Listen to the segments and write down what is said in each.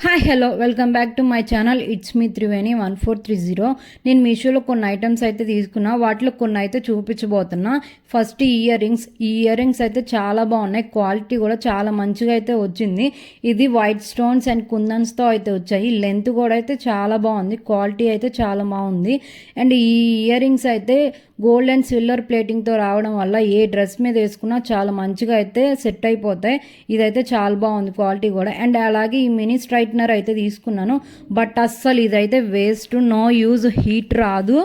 Hi hello welcome back to my channel it's me Triveni 1430. నేను మీషోలో కొన్ని ఐటమ్స్ అయితే తీసుకున్నా, వాటిలో కొన్ని అయితే చూపించబోతున్నా. ఫస్ట్ ఈ ఇయర్ రింగ్స్ అయితే చాలా బాగున్నాయి, క్వాలిటీ కూడా చాలా మంచిగా అయితే వచ్చింది. ఇది వైట్ స్టోన్స్ అండ్ కుందన్స్తో అయితే వచ్చాయి. లెంత్ కూడా అయితే చాలా బాగుంది, క్వాలిటీ అయితే చాలా బాగుంది. అండ్ ఈ ఇయర్ రింగ్స్ అయితే గోల్డ్ అండ్ సిల్వర్ ప్లేటింగ్తో రావడం వల్ల ఏ డ్రెస్ మీద వేసుకున్నా చాలా మంచిగా అయితే సెట్ అయిపోతాయి. ఇదైతే చాలా బాగుంది క్వాలిటీ కూడా. అండ్ అలాగే ఈ మినీ స్ట్రైట్నర్ అయితే తీసుకున్నాను, బట్ అస్సలు ఇదైతే వేస్ట్, నో యూజ్, హీట్ రాదు.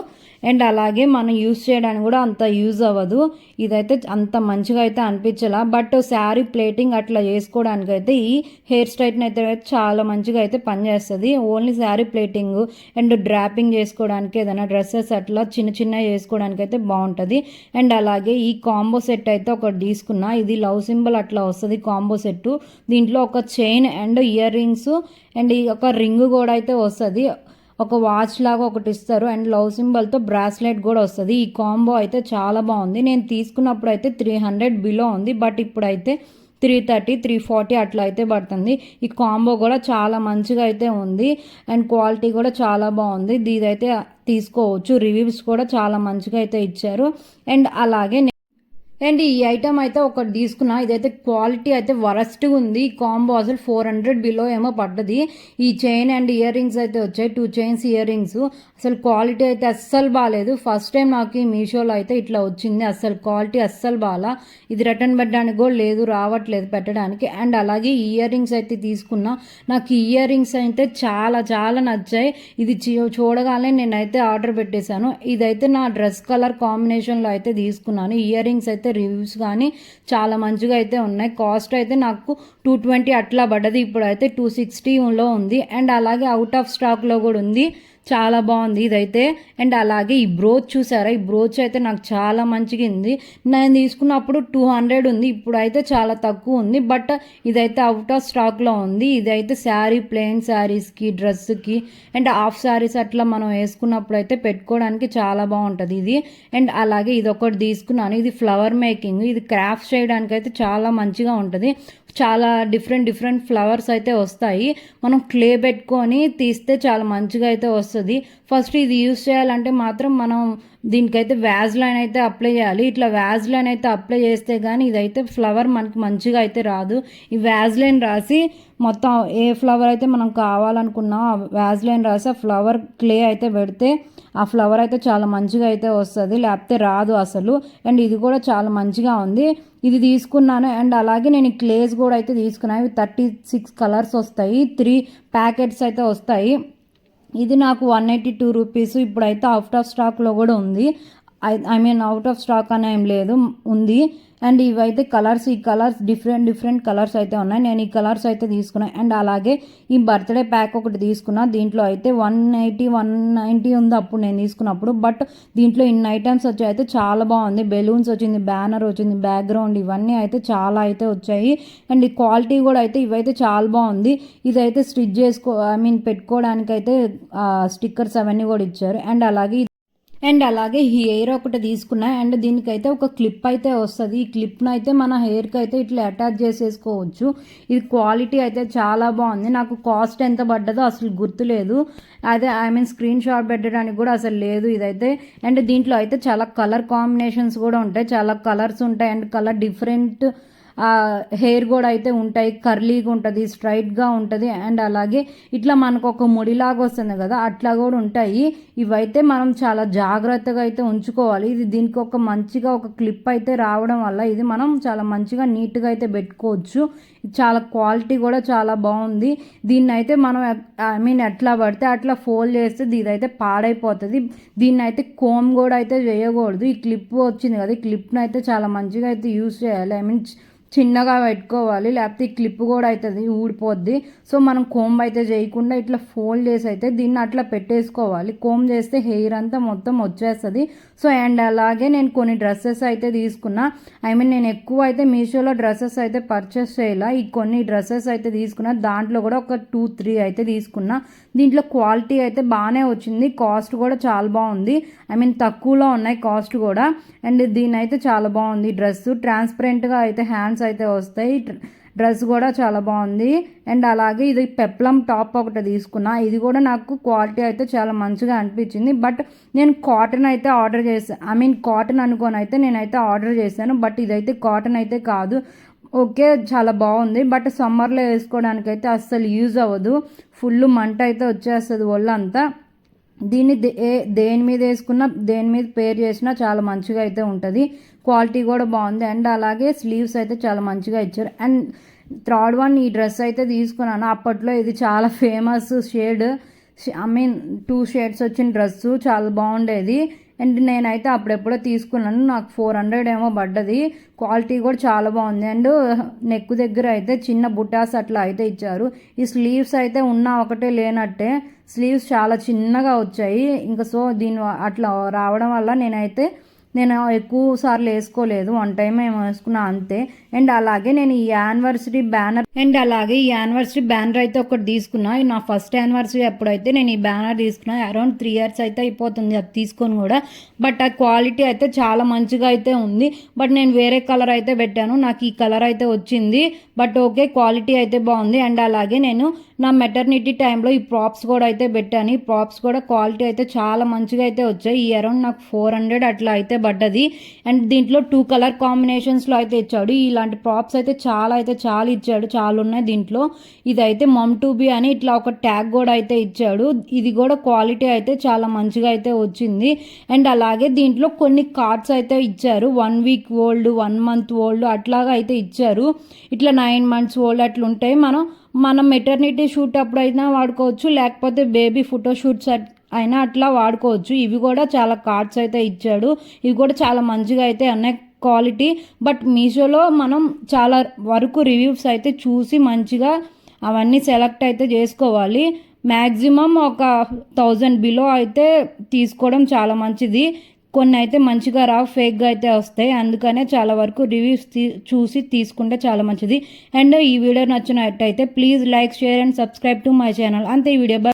అండ్ అలాగే మనం యూజ్ చేయడానికి కూడా అంత యూజ్ అవ్వదు. ఇదైతే అంత మంచిగా అయితే అనిపించలా, బట్ శారీ ప్లేటింగ్ అట్లా చేసుకోవడానికి అయితే ఈ హెయిర్ స్ట్రైట్నర్ అయితే చాలా మంచిగా అయితే పనిచేస్తుంది. Only sari plating and dropping చేసుకోవడానికి, ఏదైనా డ్రెస్సెస్ అట్లా చిన్న చిన్న చేసుకోవడానికి అయితే బాగుంటుంది. అండ్ అలాగే ఈ కాంబో సెట్ అయితే ఒకటి తీసుకున్నా. ఇది లవ్ సింబల్ అట్లా వస్తుంది కాంబో సెట్. దీంట్లో ఒక chain and ear rings and ఒక రింగ్ కూడా అయితే వస్తుంది. ఒక వాచ్ లాగా ఒకటి ఇస్తారు అండ్ లవ్ సింబల్తో బ్రాస్లెట్ కూడా వస్తుంది. ఈ కాంబో అయితే చాలా బాగుంది. నేను తీసుకున్నప్పుడు అయితే 300 బిలో ఉంది, బట్ ఇప్పుడైతే 330, 340 అట్లా అయితే పడుతుంది. ఈ కాంబో కూడా చాలా మంచిగా అయితే ఉంది అండ్ క్వాలిటీ కూడా చాలా బాగుంది. ఇదైతే తీసుకోవచ్చు, రివ్యూస్ కూడా చాలా మంచిగా అయితే ఇచ్చారు. అండ్ అలాగే అండ్ ఈ ఐటమ్ అయితే ఒకటి తీసుకున్నా. ఇదైతే క్వాలిటీ అయితే వరస్ట్గా ఉంది. ఈ కాంబో అసలు 400 బిలో ఏమో పడ్డది. ఈ చైన్ అండ్ ఇయర్ రింగ్స్ అయితే వచ్చాయి, 2 చైన్స్ ఇయర్ రింగ్స్. అసలు క్వాలిటీ అయితే అస్సలు బాగాలేదు. ఫస్ట్ టైం నాకు ఈ మీషోలో అయితే ఇట్లా వచ్చింది. అస్సలు క్వాలిటీ అస్సలు బాగా. ఇది రిటర్న్ పెట్టడానికి కూడా లేదు, రావట్లేదు పెట్టడానికి. అండ్ అలాగే ఇయర్ రింగ్స్ అయితే తీసుకున్నా. నాకు ఇయర్ రింగ్స్ అయితే చాలా చాలా నచ్చాయి. ఇది చూడగానే నేనైతే ఆర్డర్ పెట్టేశాను. ఇదైతే నా డ్రెస్ కలర్ కాంబినేషన్లో అయితే తీసుకున్నాను. ఇయర్ రింగ్స్ అయితే రివ్యూస్ కానీ చాలా మంచిగా అయితే ఉన్నాయి. కాస్ట్ అయితే నాకు 220 అట్లా పడ్డది, ఇప్పుడు అయితే 260లో ఉంది. అండ్ అలాగే అవుట్ ఆఫ్ స్టాక్లో కూడా ఉంది. చాలా బాగుంది ఇదైతే. అండ్ అలాగే ఈ బ్రోచ్ చూసారా, ఈ బ్రోచ్ అయితే నాకు చాలా మంచిగా ఉంది. నేను తీసుకున్నప్పుడు 200 ఉంది, ఇప్పుడు అయితే చాలా తక్కువ ఉంది, బట్ ఇదైతే అవుట్ ఆఫ్ స్టాక్లో ఉంది. ఇదైతే శారీ, ప్లెయిన్ శారీస్కి, డ్రెస్కి అండ్ హాఫ్ శారీస్ అట్లా మనం వేసుకున్నప్పుడు అయితే పెట్టుకోవడానికి చాలా బాగుంటుంది ఇది. అండ్ అలాగే ఇది ఒకటి తీసుకున్నాను. ఇది ఫ్లవర్ మేకింగ్, ఇది క్రాఫ్ట్ చేయడానికి అయితే చాలా మంచిగా ఉంటుంది. చాలా డిఫరెంట్ ఫ్లవర్స్ అయితే వస్తాయి. మనం క్లే పెట్టుకొని తీస్తే చాలా మంచిగా అయితే వస్తుంది. ఫస్ట్ ఇది యూస్ చేయాలంటే మాత్రం మనం దీనికైతే వ్యాజ్లైన్ అయితే అప్లై చేయాలి. ఇట్లా వ్యాజ్లైన్ అయితే అప్లై చేస్తే కానీ ఇదైతే ఫ్లవర్ మనకి మంచిగా అయితే రాదు. ఈ వ్యాజ్లైన్ రాసి మొత్తం ఏ ఫ్లవర్ అయితే మనం కావాలనుకున్నాం ఆ వ్యాజ్లైన్ రాసి ఆ ఫ్లవర్ క్లే అయితే పెడితే ఆ ఫ్లవర్ అయితే చాలా మంచిగా అయితే వస్తుంది, లేకపోతే రాదు అసలు. అండ్ ఇది కూడా చాలా మంచిగా ఉంది, ఇది తీసుకున్నాను. అండ్ అలాగే నేను క్లేస్ కూడా అయితే తీసుకున్నాను. ఇవి 36 కలర్స్ వస్తాయి, 3 ప్యాకెట్స్ అయితే వస్తాయి. ఇది నాకు 182 రూపీస్. ఇప్పుడైతే అవుట్ ఆఫ్ స్టాక్లో కూడా ఉంది. I mean out of stock అని ఏం లేదు, ఉంది. అండ్ ఇవైతే కలర్స్, ఈ కలర్స్ డిఫరెంట్ కలర్స్ అయితే ఉన్నాయి. నేను ఈ కలర్స్ అయితే తీసుకున్నాను. అండ్ అలాగే ఈ బర్త్డే ప్యాక్ ఒకటి తీసుకున్నా. దీంట్లో అయితే 180, 190 ఉంది అప్పుడు నేను తీసుకున్నప్పుడు, బట్ దీంట్లో ఇన్ని ఐటమ్స్ వచ్చాయి. అయితే చాలా బాగుంది. బెలూన్స్ వచ్చింది, బ్యానర్ వచ్చింది, బ్యాక్గ్రౌండ్, ఇవన్నీ అయితే చాలా అయితే వచ్చాయి. అండ్ ఈ క్వాలిటీ కూడా అయితే ఇవైతే చాలా బాగుంది. ఇదైతే స్టిచ్ పెట్టుకోవడానికి అయితే స్టిక్కర్స్ అవన్నీ కూడా ఇచ్చారు. అండ్ అలాగే ఈ హెయిర్ ఒకటి తీసుకున్నా. అండ్ దీనికైతే ఒక క్లిప్ అయితే వస్తుంది. ఈ క్లిప్ను అయితే మన హెయిర్కి అయితే ఇట్లా అటాచ్ చేసేసుకోవచ్చు. ఇది క్వాలిటీ అయితే చాలా బాగుంది. నాకు కాస్ట్ ఎంత పడ్డదో అసలు గుర్తులేదు. అదే స్క్రీన్ షాట్ పెట్టడానికి కూడా అసలు లేదు ఇదైతే. అండ్ దీంట్లో అయితే చాలా కలర్ కాంబినేషన్స్ కూడా ఉంటాయి, చాలా కలర్స్ ఉంటాయి. అండ్ కలర్ డిఫరెంట్ హెయిర్ కూడా అయితే ఉంటాయి. కర్లీగా ఉంటుంది, స్ట్రైట్గా ఉంటుంది. అండ్ అలాగే ఇట్లా మనకు ఒక ముడిలాగా వస్తుంది కదా, అట్లా కూడా ఉంటాయి. ఇవైతే మనం చాలా జాగ్రత్తగా అయితే ఉంచుకోవాలి. ఇది దీనికి ఒక మంచిగా ఒక క్లిప్ అయితే రావడం వల్ల ఇది మనం చాలా మంచిగా నీట్గా అయితే పెట్టుకోవచ్చు. చాలా క్వాలిటీ కూడా చాలా బాగుంది. దీన్ని అయితే మనం ఎట్లా పడితే అట్లా ఫోల్డ్ చేస్తే ఇదైతే పాడైపోతుంది. దీన్ని అయితే కోమ్ కూడా అయితే చేయకూడదు. ఈ క్లిప్ వచ్చింది కదా, ఈ క్లిప్ని అయితే చాలా మంచిగా అయితే యూస్ చేయాలి. చిన్నగా పెట్టుకోవాలి, లేకపోతే ఈ క్లిప్ కూడా అవుతుంది, ఊడిపోద్ది. సో మనం కోంబ్ అయితే చేయకుండా ఇట్లా ఫోల్డ్ చేసి అయితే దీన్ని అట్లా పెట్టేసుకోవాలి. కోంబ్ చేస్తే హెయిర్ అంతా మొత్తం వచ్చేస్తుంది. సో అండ్ అలాగే నేను కొన్ని డ్రెస్సెస్ అయితే తీసుకున్నా. నేను ఎక్కువ అయితే మీషోలో డ్రెస్సెస్ అయితే పర్చేస్ చేయాల. ఈ కొన్ని డ్రెస్సెస్ అయితే తీసుకున్నా, దాంట్లో కూడా ఒక 2-3 అయితే తీసుకున్నా. దీంట్లో క్వాలిటీ అయితే బాగానే వచ్చింది, కాస్ట్ కూడా చాలా బాగుంది. తక్కువలో ఉన్నాయి కాస్ట్ కూడా. అండ్ దీని అయితే చాలా బాగుంది డ్రెస్. ట్రాన్స్పరెంట్గా అయితే హ్యాండ్స్ అయితే వస్తాయి. డ్రెస్ కూడా చాలా బాగుంది. అండ్ అలాగే ఇది పెప్లం టాప్ ఒకటి తీసుకున్నా. ఇది కూడా నాకు క్వాలిటీ అయితే చాలా మంచిగా అనిపించింది. బట్ నేను కాటన్ అయితే ఆర్డర్ చేశాను, కాటన్ అనుకోని అయితే నేనైతే ఆర్డర్ చేశాను. బట్ ఇదైతే కాటన్ అయితే కాదు. ఓకే, చాలా బాగుంది. బట్ సమ్మర్లో వేసుకోవడానికి అయితే అస్సలు యూజ్ అవ్వదు. ఫుల్ మంట అయితే వచ్చేస్తుంది ఒళ్ళంతా. దీన్ని దేని మీద వేసుకున్నా, దేని మీద పేర్ చేసినా చాలా మంచిగా అయితే ఉంటుంది. క్వాలిటీ కూడా బాగుంది. అండ్ అలాగే స్లీవ్స్ అయితే చాలా మంచిగా ఇచ్చారు. అండ్ థర్డ్ వన్ ఈ డ్రెస్ అయితే తీసుకున్నాను. అప్పట్లో ఇది చాలా ఫేమస్ షేడ్, 2 షేడ్స్ వచ్చిన డ్రెస్సు చాలా బాగుండేది. అండ్ నేనైతే అప్పుడెప్పుడో తీసుకున్నాను, నాకు 400 ఏమో పడ్డది. క్వాలిటీ కూడా చాలా బాగుంది. అండ్ నెక్ దగ్గర అయితే చిన్న బుటాస్ అట్లా అయితే ఇచ్చారు. ఈ స్లీవ్స్ అయితే ఒకటే లేనట్టే, స్లీవ్స్ చాలా చిన్నగా వచ్చాయి. ఇంకా సో దీని అట్లా రావడం వల్ల నేను ఎక్కువ సార్లు వేసుకోలేదు, 1 టైం ఏమో వేసుకున్నా అంతే. అండ్ అలాగే నేను ఈ యానివర్సరీ బ్యానర్ అయితే ఒకటి తీసుకున్నా. నా ఫస్ట్ యానివర్సరీ అప్పుడైతే నేను ఈ బ్యానర్ తీసుకున్నా. అరౌండ్ 3 years అయితే అయిపోతుంది అది తీసుకొని కూడా. బట్ ఆ క్వాలిటీ అయితే చాలా మంచిగా అయితే ఉంది. బట్ నేను వేరే కలర్ అయితే పెట్టాను, నాకు ఈ కలర్ అయితే వచ్చింది. బట్ ఓకే, క్వాలిటీ అయితే బాగుంది. అండ్ అలాగే నేను నా మెటర్నిటీ టైంలో ఈ ప్రాప్స్ కూడా అయితే పెట్టాను. ఈ ప్రాప్స్ కూడా క్వాలిటీ అయితే చాలా మంచిగా అయితే వచ్చాయి. ఈ అరౌండ్ నాకు 400 అట్లా అయితే పడ్డది. అండ్ దీంట్లో 2 కలర్ కాంబినేషన్స్లో అయితే ఇచ్చాడు. ఇలాంటి ప్రాప్స్ అయితే చాలా ఇచ్చాడు, చాలా ఉన్నాయి దీంట్లో. ఇదైతే మమ్ టు బి అని ఇట్లా ఒక ట్యాగ్ కూడా అయితే ఇచ్చాడు. ఇది కూడా క్వాలిటీ అయితే చాలా మంచిగా అయితే వచ్చింది. అండ్ అలాగే దీంట్లో కొన్ని కార్డ్స్ అయితే ఇచ్చారు. 1 week ఓల్డ్, 1 month ఓల్డ్ అట్లాగా అయితే ఇచ్చారు. ఇట్లా 9 months ఓల్డ్ అట్లా ఉంటాయి. మనం మెటర్నిటీ షూట్ అప్పుడైనా వాడుకోవచ్చు, లేకపోతే బేబీ ఫోటోషూట్స్ అయినా అట్లా వాడుకోవచ్చు. ఇవి కూడా చాలా కార్డ్స్ అయితే ఇచ్చాడు. ఇవి కూడా చాలా మంచిగా అయితే ఉన్నాయి క్వాలిటీ. బట్ మీషోలో మనం చాలా వరకు రివ్యూస్ అయితే చూసి మంచిగా అవన్నీ సెలెక్ట్ అయితే చేసుకోవాలి. మ్యాక్సిమం ఒక 1000 బిలో అయితే తీసుకోవడం చాలా మంచిది. కొన్ని అయితే మంచిగా రావు, ఫేక్గా అయితే వస్తాయి. అందుకనే చాలా వరకు రివ్యూస్ చూసి తీసుకుంటే చాలా మంచిది. అండ్ ఈ వీడియో నచ్చినట్టయితే please like, share and subscribe to my channel. అంతే ఈ వీడియో.